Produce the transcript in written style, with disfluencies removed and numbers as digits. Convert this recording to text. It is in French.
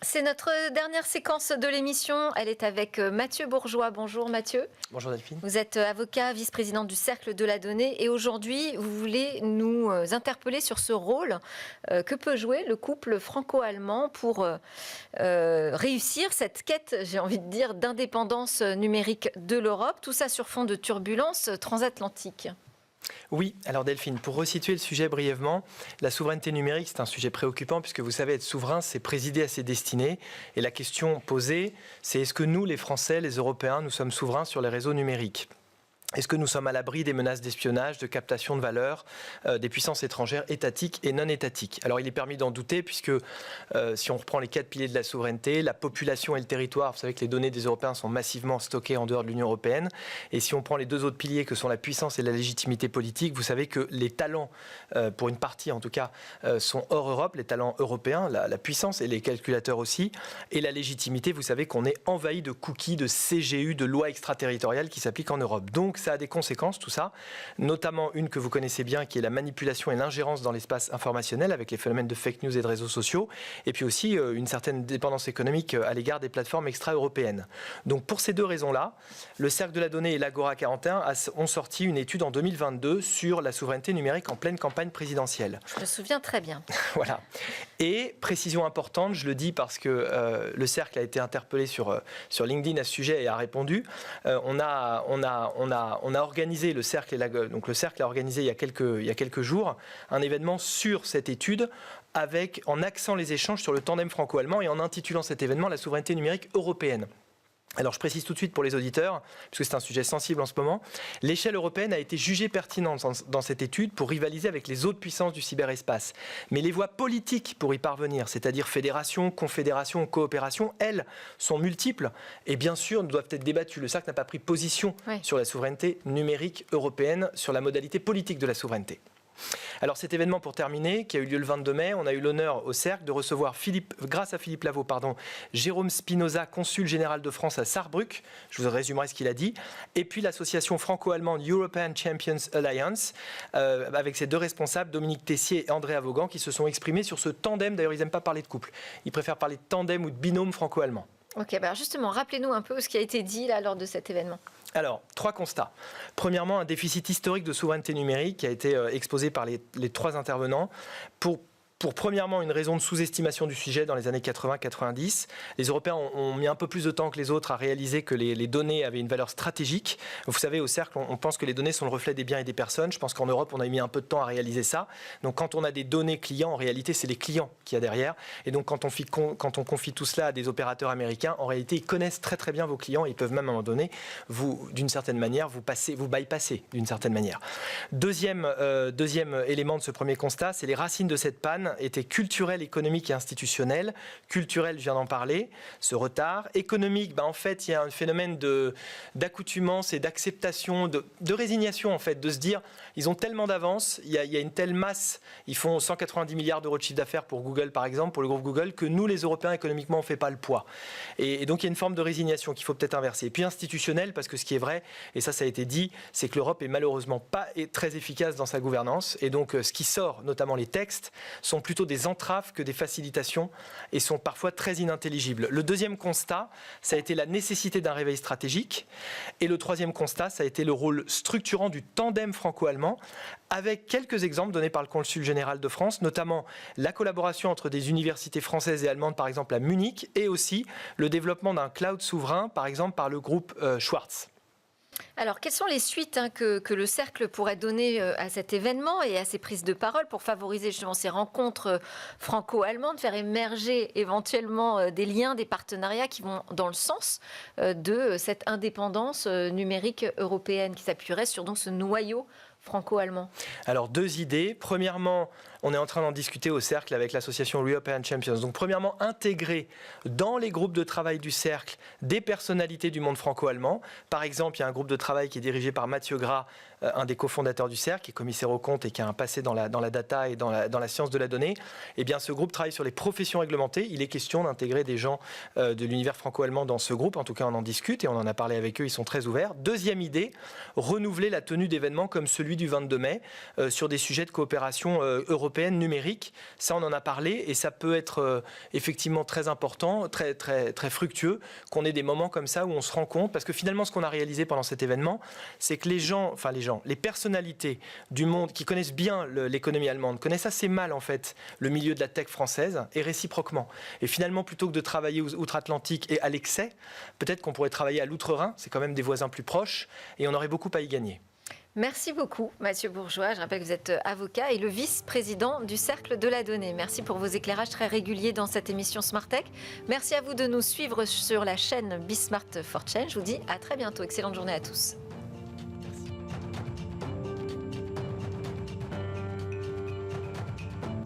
C'est notre dernière séquence de l'émission. Elle est avec Mathieu Bourgeois. Bonjour Mathieu. Bonjour Delphine. Vous êtes avocat, vice-président du Cercle de la Donnée. Et aujourd'hui, vous voulez nous interpeller sur ce rôle que peut jouer le couple franco-allemand pour réussir cette quête, j'ai envie de dire, d'indépendance numérique de l'Europe. Tout ça sur fond de turbulences transatlantiques. Oui, alors Delphine, pour resituer le sujet brièvement, la souveraineté numérique, c'est un sujet préoccupant puisque vous savez, être souverain, c'est présider à ses destinées. Et la question posée, c'est est-ce que nous, les Français, les Européens, nous sommes souverains sur les réseaux numériques ? Est-ce que nous sommes à l'abri des menaces d'espionnage, de captation de valeur des puissances étrangères étatiques et non étatiques ? Alors il est permis d'en douter puisque si on reprend les 4 piliers de la souveraineté, la population et le territoire, vous savez que les données des Européens sont massivement stockées en dehors de l'Union européenne. Et si on prend les 2 autres piliers que sont la puissance et la légitimité politique, vous savez que les talents, pour une partie en tout cas, sont hors Europe, les talents européens, la puissance et les calculateurs aussi. Et la légitimité, vous savez qu'on est envahi de cookies, de CGU, de lois extraterritoriales qui s'appliquent en Europe. Donc ça a des conséquences, tout ça, notamment une que vous connaissez bien, qui est la manipulation et l'ingérence dans l'espace informationnel avec les phénomènes de fake news et de réseaux sociaux, et puis aussi une certaine dépendance économique à l'égard des plateformes extra-européennes. Donc pour ces 2 raisons-là, le Cercle de la Donnée et l'Agora 41 ont sorti une étude en 2022 sur la souveraineté numérique en pleine campagne présidentielle. Je me souviens très bien. Voilà. Et précision importante, je le dis parce que le Cercle a été interpellé sur LinkedIn à ce sujet et a répondu. On a organisé, le Cercle a organisé il y a quelques jours un événement sur cette étude en axant les échanges sur le tandem franco-allemand et en intitulant cet événement la souveraineté numérique européenne. Alors je précise tout de suite pour les auditeurs, puisque c'est un sujet sensible en ce moment, l'échelle européenne a été jugée pertinente dans cette étude pour rivaliser avec les autres puissances du cyberespace. Mais les voies politiques pour y parvenir, c'est-à-dire fédération, confédération, coopération, elles sont multiples et bien sûr doivent être débattues. Le Cercle n'a pas pris position sur la souveraineté numérique européenne, sur la modalité politique de la souveraineté. Alors cet événement, pour terminer, qui a eu lieu le 22 mai, on a eu l'honneur au Cercle de recevoir, grâce à Philippe Lavaux, Jérôme Spinoza, consul général de France à Sarrebruck, je vous résumerai ce qu'il a dit, et puis l'association franco-allemande European Champions Alliance, avec ses 2 responsables, Dominique Tessier et André Vaughan, qui se sont exprimés sur ce tandem. D'ailleurs, ils n'aiment pas parler de couple, ils préfèrent parler de tandem ou de binôme franco-allemand. Ok, alors justement, rappelez-nous un peu ce qui a été dit là, lors de cet événement. Alors, 3 constats. Premièrement, un déficit historique de souveraineté numérique qui a été exposé par les 3 intervenants pour premièrement une raison de sous-estimation du sujet dans les années 80-90. Les Européens ont mis un peu plus de temps que les autres à réaliser que les données avaient une valeur stratégique. Vous savez, au Cercle, on pense que les données sont le reflet des biens et des personnes. Je pense qu'en Europe, on a mis un peu de temps à réaliser ça. Donc quand on a des données clients, en réalité, c'est les clients qu'il y a derrière. Et donc quand on confie tout cela à des opérateurs américains, en réalité, ils connaissent très très bien vos clients. Ils peuvent même à un moment donné, d'une certaine manière, vous bypasser d'une certaine manière. Deuxième élément de ce premier constat, c'est les racines de cette panne était culturel, économique et institutionnel. Culturel, je viens d'en parler, ce retard. Économique, en fait, il y a un phénomène d'accoutumance et d'acceptation, de résignation, en fait, de se dire, ils ont tellement d'avance, il y a une telle masse, ils font 190 milliards d'euros de chiffre d'affaires pour Google, par exemple, pour le groupe Google, que nous, les Européens, économiquement, on ne fait pas le poids. Et donc, il y a une forme de résignation qu'il faut peut-être inverser. Et puis institutionnel, parce que ce qui est vrai, et ça a été dit, c'est que l'Europe est malheureusement pas très efficace dans sa gouvernance. Et donc, ce qui sort, notamment les textes, sont plutôt des entraves que des facilitations et sont parfois très inintelligibles. Le deuxième constat, ça a été la nécessité d'un réveil stratégique. Et le troisième constat, ça a été le rôle structurant du tandem franco-allemand, avec quelques exemples donnés par le consul général de France, notamment la collaboration entre des universités françaises et allemandes, par exemple à Munich, et aussi le développement d'un cloud souverain, par exemple par le groupe Schwarz. Alors, quelles sont les suites que le Cercle pourrait donner à cet événement et à ces prises de parole pour favoriser justement ces rencontres franco-allemandes, faire émerger éventuellement des liens, des partenariats qui vont dans le sens de cette indépendance numérique européenne qui s'appuierait sur donc ce noyau franco-allemand? Alors, 2 idées. Premièrement, on est en train d'en discuter au Cercle avec l'association European Champions. Donc, premièrement, intégrer dans les groupes de travail du Cercle des personnalités du monde franco-allemand. Par exemple, il y a un groupe de travail qui est dirigé par Mathieu Gras un des cofondateurs du cercle, qui est commissaire aux comptes et qui a un passé dans la data et dans la science de la donnée. Eh bien, ce groupe travaille sur les professions réglementées. Il est question d'intégrer des gens de l'univers franco-allemand dans ce groupe. En tout cas, on en discute et on en a parlé avec eux. Ils sont très ouverts. Deuxième idée, renouveler la tenue d'événements comme celui du 22 mai sur des sujets de coopération européenne numérique. Ça, on en a parlé et ça peut être effectivement très important, très, très, très fructueux qu'on ait des moments comme ça où on se rend compte. Parce que finalement, ce qu'on a réalisé pendant cet événement, c'est que les personnalités du monde qui connaissent bien l'économie allemande connaissent assez mal en fait le milieu de la tech française et réciproquement. Et finalement, plutôt que de travailler outre-Atlantique et à l'excès, peut-être qu'on pourrait travailler à l'outre-Rhin, c'est quand même des voisins plus proches et on aurait beaucoup à y gagner. Merci beaucoup Mathieu Bourgeois. Je rappelle que vous êtes avocat et le vice-président du Cercle de la Donnée. Merci pour vos éclairages très réguliers dans cette émission Smart Tech. Merci à vous de nous suivre sur la chaîne Be Smart for Change. Je vous dis à très bientôt. Excellente journée à tous.